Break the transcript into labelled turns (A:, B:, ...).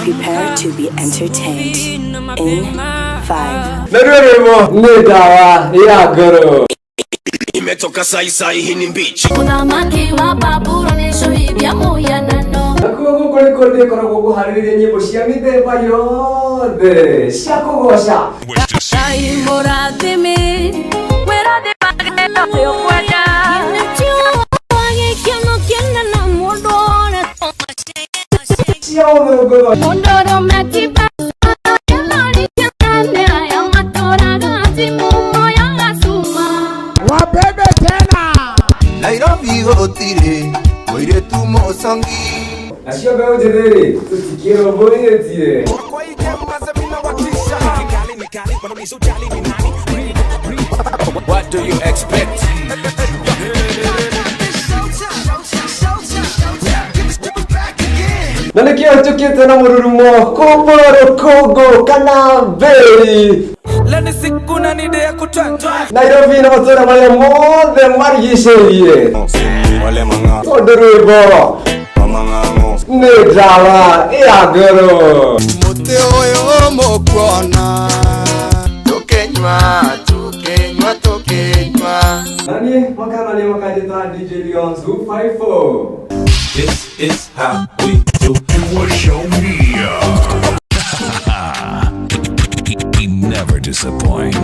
A: Prepare to be entertained. In 5.
B: Nedawa ya goro.
C: Imetoka sai hii ni mbichi.
D: Unamaki wa baburo nisho hivya moya nano.
B: Nakuwa kule kode kora gogo harire nyimbo cia mithemba yothe cia kugosha.
D: Ai morathime werathi magenda yo kwenda.
B: Cia ogogo.
D: Mondoro metiba.
E: Wabebe tena
C: Nairobi hotire Moire tu mosangi
B: Acio beo njetheri tutikiro boyetire.
C: What do you expect?
B: Nanekio tukite na mururumo Koboro Kogo Kanaveri.
C: Leni siku na nide ya kutwatwa
B: Nairobi na matora maya mothe marigicĩirie.
C: Wale manga
B: Ondorwĩmbo
C: Mamangango
B: Nedawa ya goro.
C: Mute oyo mokuona Tokenywa
B: Nani makana ni makajeta DJ Leon's 254.
C: This is how we do
F: He never disappoints.